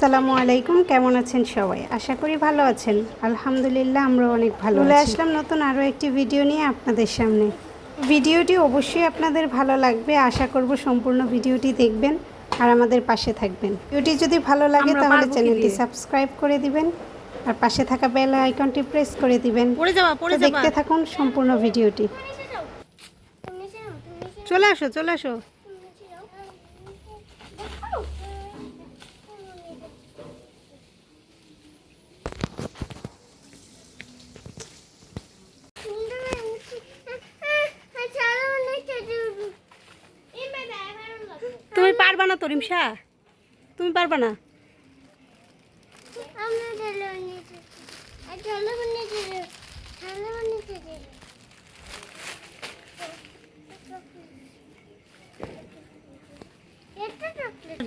আসসালামু আলাইকুম, কেমন আছেন সবাই? আশা করি ভালো আছেন। আলহামদুলিল্লাহ, আমরা অনেক ভালো আছি। চলে আসলাম নতুন আরও একটি ভিডিও নিয়ে আপনাদের সামনে। ভিডিওটি অবশ্যই আপনাদের ভালো লাগবে, আশা করব সম্পূর্ণ ভিডিওটি দেখবেন আর আমাদের পাশে থাকবেন। ভিডিওটি যদি ভালো লাগে তাহলে চ্যানেলটি সাবস্ক্রাইব করে দিবেন আর পাশে থাকা বেল আইকনটি প্রেস করে দিবেন। দেখতে থাকুন সম্পূর্ণ ভিডিওটি। চলে আসো, চলে আসো। তুমি পারবা না তো রিমসা, তুমি পারবা না।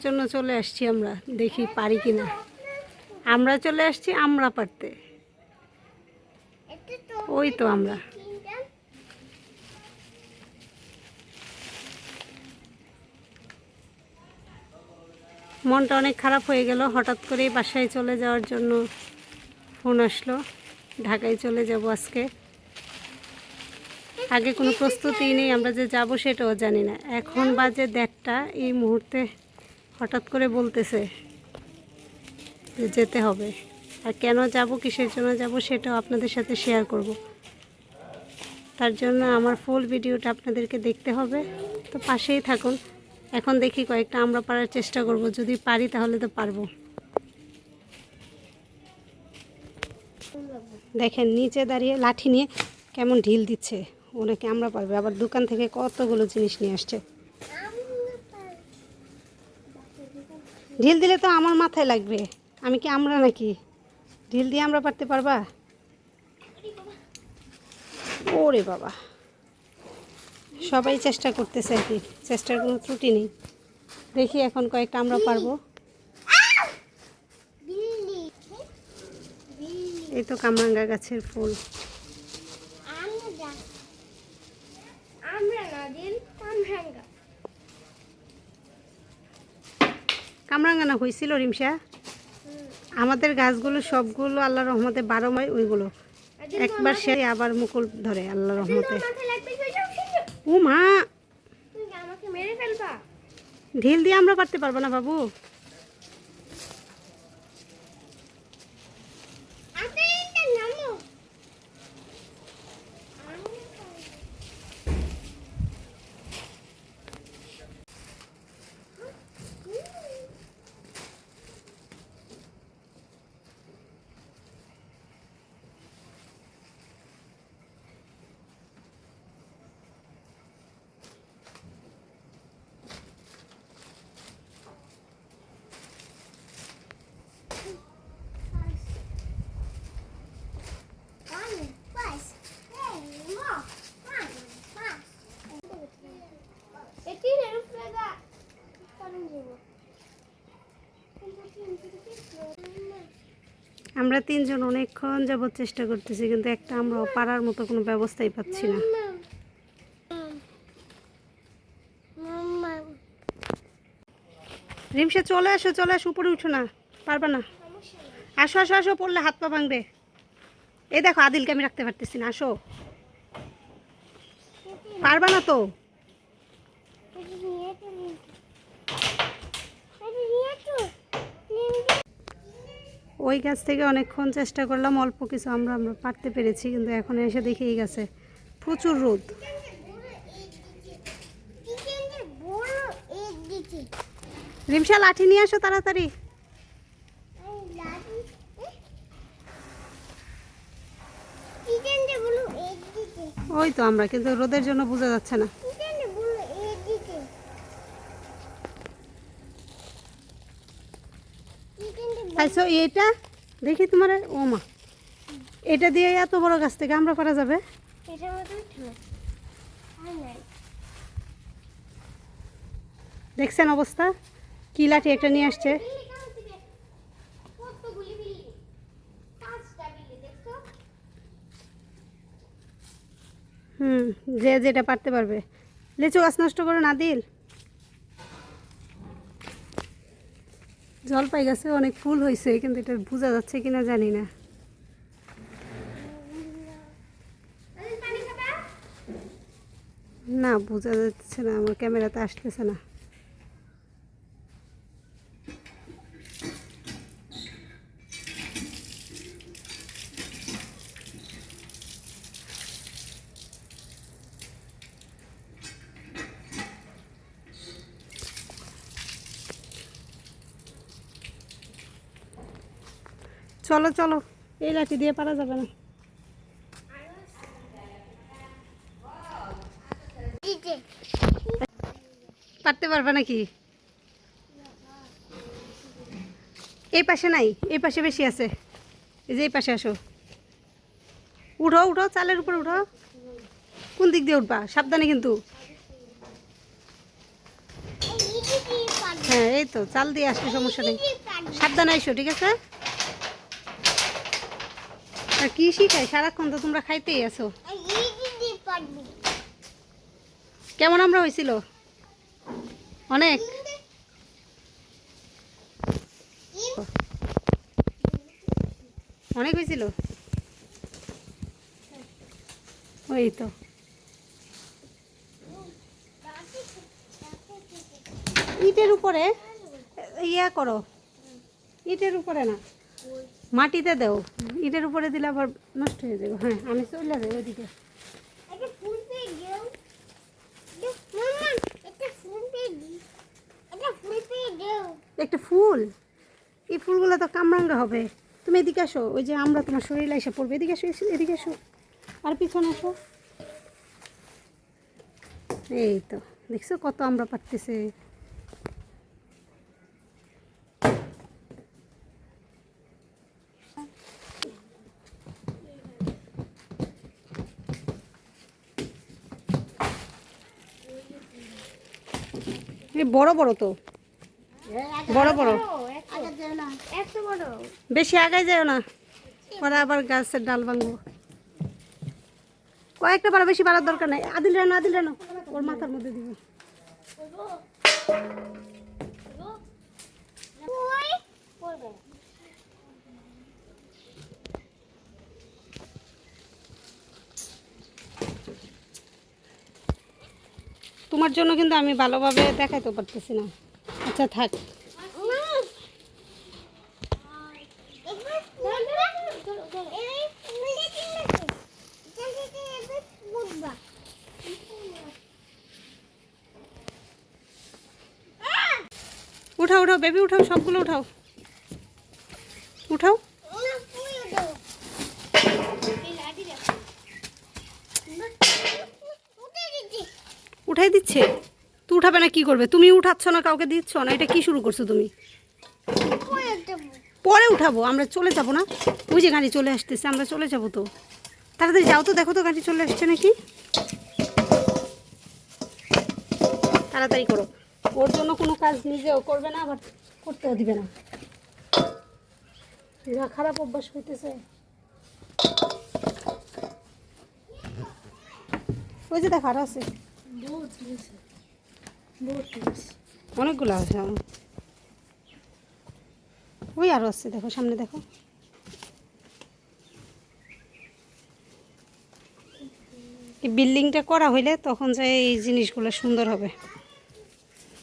জন্য চলে আসছি আমরা, দেখি পারি কিনা। আমরা চলে আসছি আমরা পারতে। ওই তো আমরা। মনটা অনেক খারাপ হয়ে গেল, হঠাৎ করেই বাসায় চলে যাওয়ার জন্য ফোন আসলো। ঢাকায় চলে যাব আজকে। আগে কোনো প্রস্তুতি নেই, আমরা যে যাব সেটাও জানি না। এখন বাজে 1:30, এই মুহূর্তে হঠাৎ করে বলতেছে যে যেতে হবে। আর কেন যাব, কিসের জন্য যাব, সেটাও আপনাদের সাথে শেয়ার করব। তার জন্য আমার ফুল ভিডিওটা আপনাদেরকে দেখতে হবে, তো পাশেই থাকুন। এখন দেখি কয়েকটা আমরা পারার চেষ্টা করব, যদি পারি তাহলে তো পারবো। দেখেন নিচে দাঁড়িয়ে লাঠি নিয়ে কেমন ঢিল দিচ্ছে, ওনাকে আমরা পারবে। আবার দোকান থেকে কতগুলো জিনিস নিয়ে আসছে। ঢিল দিলে তো আমার মাথায় লাগবে, আমি কি আমরা নাকি? ঢিল দিয়ে আমরা পারতে পারবা? ওরে বাবা, সবাই চেষ্টা করতেছে আর কি, চেষ্টার কোনো ত্রুটি নেই। দেখি এখন কয়েকটা আমরা পারবো। এই তো কামরাঙ্গা গাছের ফুল। কামরাঙ্গা না হয়েছিল রিমসা? আমাদের গাছগুলো সবগুলো আল্লাহর রহমতে 12 মাস, ওইগুলো একবার সে আবার মুকুল ধরে আল্লাহর রহমতে। ও মা, ঢিল দিয়ে আমরা পারতে পারবো না বাবু। আমরা 3 জন অনেকক্ষণ যাবৎ চেষ্টা করতেছি, কিন্তু একটা আমরা পারার মতো কোনো ব্যবস্থাই পাচ্ছি না। রিমসা চলে আসো, চলে আসো, উপরে উঠো না, পারবা না। আসো আসো আসো, পড়লে হাত পা ভাঙবে। এই দেখো আদিলকে আমি রাখতে পারতেছি না, আসো। পারবা না তো। ওই গাছ থেকে অনেকক্ষণ চেষ্টা করলাম, অল্প কিছু আমরা পারতে পেরেছি, কিন্তু এখন এসে দেখি এই গাছে প্রচুর রোদ। রিমসা লাঠি নিয়ে আসো তাড়াতাড়ি। ওই তো আমরা, কিন্তু রোদের জন্য বোঝা যাচ্ছে না। আচ্ছা এইটা দেখি তোমার, ও মা, এটা দিয়ে এত বড় গাছ থেকে আমরা পারা যাবে? দেখছেন অবস্থা, কি লাঠি একটা নিয়ে আসছে। যে যেটা পারতে পারবে। লিচু গাছ নষ্ট করে না দিল। জলপাই গাছে অনেক ফুল হয়েছে, কিন্তু এটা বোঝা যাচ্ছে কিনা জানি না। না, বোঝা যাচ্ছে না, আমার ক্যামেরাতে আসতেছে না। চলো চলো, এই লাঠি দিয়ে পারা যাবে না। পারতে পারবে নাকি? এই পাশে নাই, এই পাশে বেশি আছে। এই যে এই পাশে আসো, উঠো উঠো, চালের উপর উঠো। কোন দিক দিয়ে উঠবা? সাবধানে কিন্তু। হ্যাঁ, এই তো চাল দিয়ে আসলে সমস্যা নেই, সাবধানে এসো, ঠিক আছে? আর কি শিখাই সারাক্ষণ, তো তোমরা খাইতেই আছো। কেমন আমরা হয়েছিল? অনেক। অনেক হয়েছিল। ওই তো ইটের উপরে ইয়া করো, ইটের উপরে না, মাটিতে দাও। ইটের উপরে দিলে আবার নষ্ট হয়ে যাবে। হ্যাঁ, আমি চলে যাই ওইদিকে। একটা ফুল, এই ফুলগুলো তো কামরাঙ্গা হবে। তুমি এদিকে আসো, ওই যে আমরা তোমার শরীরে এসে পড়বে। এদিকে আসো, এদিকে আসো, আর পিছনে আসো। এই তো দেখছো কত আমরা পারতেছে। বড় বড় তো, বড় বড়, বেশি আগায় যায় না, পরে আবার গাছের ডাল ভাঙবো। কয়েকটা পারা, বেশি পারার দরকার নাই। আদিল রানো, আদিল রানো, ওর মাথার মধ্যে দিব। তোমার জন্য কিন্তু আমি ভালোভাবে দেখাইতে পারতেছি না। আচ্ছা থাক। উঠাও উঠাও বেবি, উঠাও, সবগুলো উঠাও, উঠাও। উঠাই দিচ্ছে তো, উঠাবে না কি করবে? তুমি উঠাচ্ছ না, কাউকে দিচ্ছ না, এটা কি শুরু করছো তুমি? পরে উঠাবো, আমরা চলে যাব না? ওই যে গাড়ি চলে আসতেছে, আমরা চলে যাব তো। তাড়াতাড়ি যাও তো, দেখো তো গাড়ি চলে আসছে নাকি। তাড়াতাড়ি করো, ওর জন্য কোনো কাজ নিজেও করবে না, আবার করতেও দিবে না। যা খারাপ অভ্যাস হইতেছে। ওই যে দেখো আরো আছে, অনেকগুলো আছে। ওই আরো আছে, দেখো সামনে দেখো। এই বিল্ডিংটা করা হইলে তখন যে এই জিনিসগুলো সুন্দর হবে।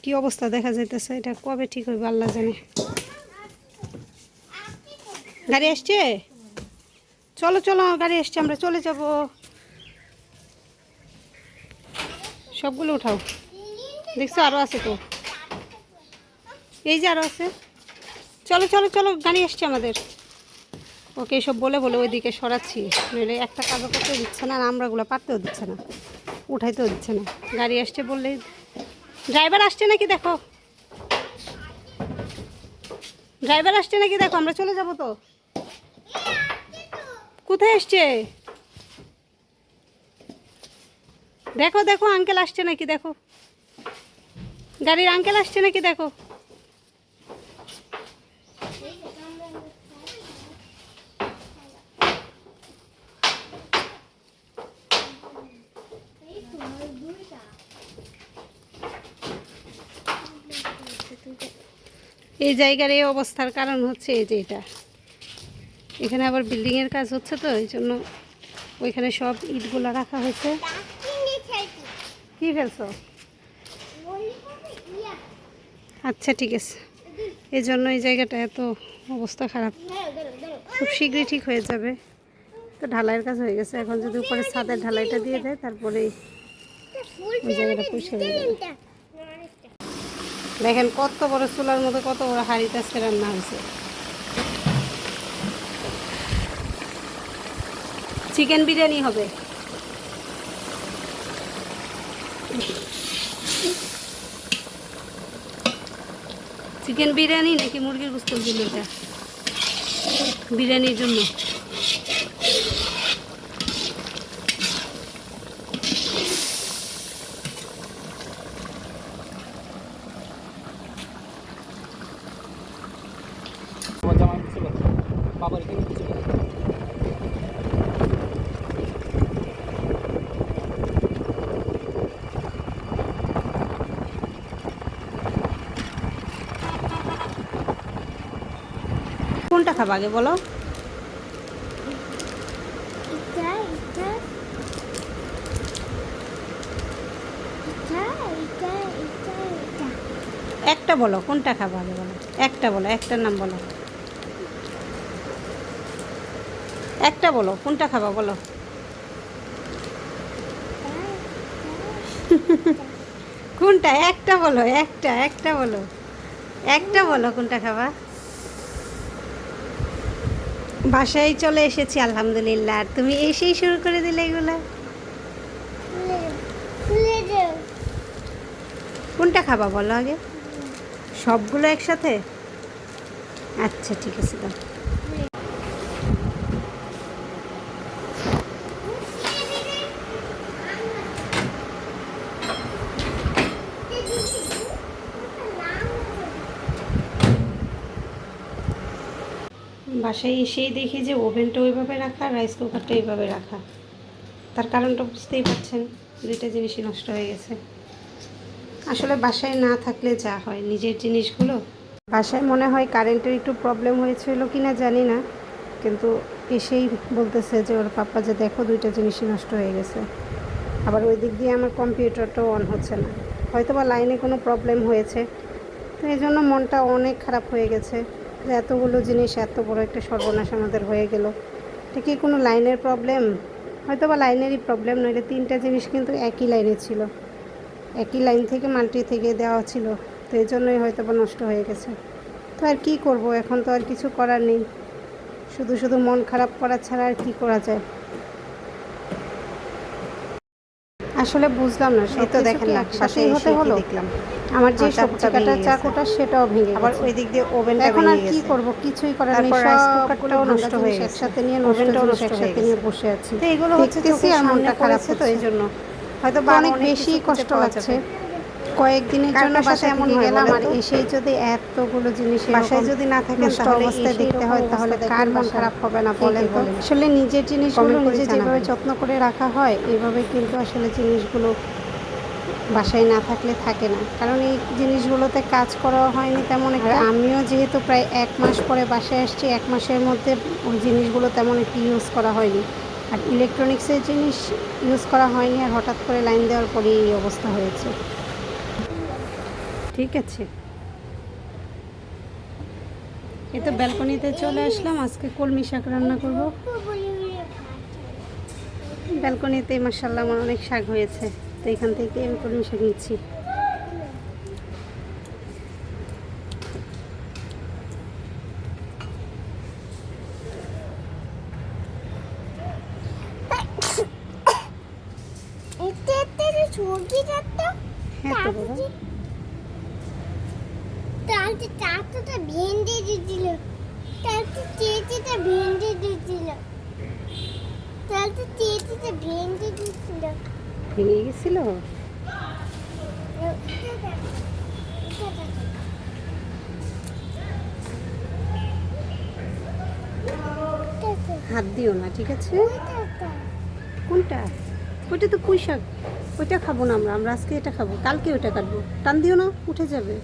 কি অবস্থা দেখা যাইতেছে, এটা কবে ঠিক হইবে আল্লাহ জানে। গাড়ি আসছে, চলো চলো, গাড়ি আসছে, আমরা চলে যাব। সবগুলো উঠাও, দেখছো আরো আছে তো, এই যে আরো আছে। চলো চলো চলো, গাড়ি আসছে আমাদের। ওকে সব বলে বলে ওইদিকে সরাচ্ছি, নইলে একটা কাজও করতে দিচ্ছে না, আমরাগুলো পারতেও দিচ্ছে না, উঠাইতেও দিচ্ছে না। গাড়ি আসছে বললেই। ড্রাইভার আসছে নাকি দেখো, ড্রাইভার আসছে নাকি দেখো, আমরা চলে যাব তো। কোথায় আসছে দেখো, দেখো আঙ্কেল আসছে নাকি দেখো, গাড়ির আঙ্কেল আসছে নাকি দেখো। এই জায়গার এই অবস্থার কারণ হচ্ছে এই যে এটা, এখানে আবার বিল্ডিংয়ের কাজ হচ্ছে তো এই জন্য ওইখানে সব ইটগুলো রাখা হয়েছে। কি ফেলছো? আচ্ছা ঠিক আছে, এই জন্য এই জায়গাটা এত অবস্থা খারাপ। খুব শীঘ্রই ঠিক হয়ে যাবে। তো ঢালাইয়ের কাজ হয়ে গেছে, এখন যদি উপরে ছাদের ঢালাইটা দিয়ে দেয় তারপরে ওই জায়গাটা পরিষ্কার হয়ে যাবে। দেখেন কত বড় চুলার মধ্যে কত বড় হাঁড়িতে আজকে রান্না হয়েছে। চিকেন বিরিয়ানি হবে। চিকেন বিরিয়ানি নাকি মুরগির গোস্ত দিল এটা বিরিয়ানির জন্য? কোনটা খাবা আগে বলো? একটা বলো, কোনটা খাবা আগে বলো, একটা বলো, একটার নাম বলো, একটা বলো, কোনটা খাবা বলো। কোনটা? একটা বলো, একটা বলো, একটা বলো কোনটা খাবা। বাসায় চলে এসেছি আলহামদুলিল্লাহ, আর তুমি এসেই শুরু করে দিলে এগুলা। কোনটা খাবা বলো আগে? সবগুলো একসাথে? আচ্ছা ঠিক আছে দাও। বাসায় এসেই দেখি যে ওভেনটা ওইভাবে রাখা, রাইস কুকারটা এইভাবে রাখা। তার কারণটা বুঝতেই পারছেন, দুইটা জিনিসই নষ্ট হয়ে গেছে। আসলে বাসায় না থাকলে যা হয়, নিজের জিনিসগুলো বাসায় মনে হয় কারেন্টের একটু প্রবলেম হয়েছিল কি না জানি না, কিন্তু এসেই বলতেছে যে ওর পাপা যে দেখো দুইটা জিনিসই নষ্ট হয়ে গেছে। আবার ওই দিক দিয়ে আমার কম্পিউটারটাও অন হচ্ছে না, হয়তো বা লাইনে কোনো প্রবলেম হয়েছে। তো এই জন্য মনটা অনেক খারাপ হয়ে গেছে যে এতগুলো জিনিস, এত বড় একটা সর্বনাশ আমাদের হয়ে গেল। এটা কি কোনো লাইনের প্রবলেম? হয়তো বা লাইনেরই প্রবলেম, নইলে তিনটা জিনিস কিন্তু একই লাইনে ছিল, একই লাইন থেকে মাল্টি থেকে দেওয়া ছিল, তো এই জন্যই হয়তো বা নষ্ট হয়ে গেছে। তো আর কি করব, এখন তো আর কিছু করার নেই, শুধু শুধু মন খারাপ করা ছাড়া আর কি করা যায়। আসলে বুঝলাম না, সেই তো দেখেন একসাথেই হতে হলো। দেখলাম আমার যে সবজি কাটার চাকুটা সেটাও ভেঙে গেছে, আবার ওই দিক দিয়ে ওভেনটা এখন আর কি করব, কিছুই করার নেই। রাইস কুকারটাও নষ্ট হয়ে গেছে, একসাথে নিয়ে ওভেনটাও নষ্ট একসাথে নিয়ে বসে আছি। তো এগুলো হচ্ছে আর মনটা খারাপ হচ্ছে, তো এই জন্য হয়তো অনেক বেশি কষ্ট লাগছে। কয়েকদিনের জন্য বাসায় এমন হয়ে গেলাম, আর এসেই যদি এতগুলো জিনিস বাসায় যদি না থাকে তাহলে অবস্থায় দেখতে হয়, তাহলে কার মন খারাপ হবে না বলেন তো? আসলে নিজের জিনিসগুলো নিজে যেভাবে যত্ন করে রাখা হয় এইভাবে কিন্তু আসলে জিনিসগুলো বাসায় না থাকলে থাকে না, কারণ এই জিনিসগুলোতে কাজ করা হয়নি তেমন একটা। আমিও যেহেতু প্রায় 1 মাস পরে বাসায় আসছি, 1 মাসের মধ্যে ওই জিনিসগুলো তেমন একটু ইউজ করা হয়নি, আর ইলেকট্রনিক্সের জিনিস ইউজ করা হয়নি, আর হঠাৎ করে লাইন দেওয়ার পরেই এই অবস্থা হয়েছে। ঠিক আছে, এই তো ব্যালকনিতে চলে আসলাম, আজকে কলমি শাক রান্না করব। ব্যালকনিতে মাশাআল্লাহ আমার অনেক শাক হয়েছে, তো এখান থেকে আমি কলমি শাক নিচ্ছি। হ্যাঁ তো বাবা, ভেন্ডি দিয়েছিল, তারপর চেচিটা ভেন্ডি দিয়েছিল, তারপর চেচিটা ভেন্ডি দিয়েছিল, ভেঙে গেছিল। হাত দিও না, ঠিক আছে? কোনটা? ওইটা তো পুঁই শাক, ওইটা খাবো না আমরা, আজকে এটা খাবো, কালকে ওইটা কাটবো। টান দিও না, উঠে যাবে।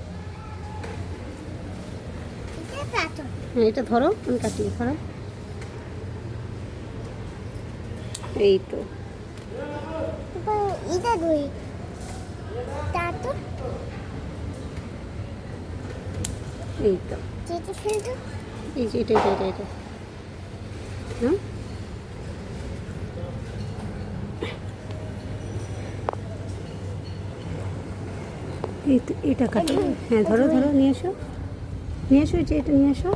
হ্যাঁ এটা ধরো, আমি কাটি, ধরো। এই তো। এবার এটা ধরি তারপর এই তো, কেটে ফেলতো। এই যে এটা হ্যাঁ, এই তো এটা কাটো। হ্যাঁ ধরো, নিয়ে এসো, এই যে এটা নিয়ে এসো।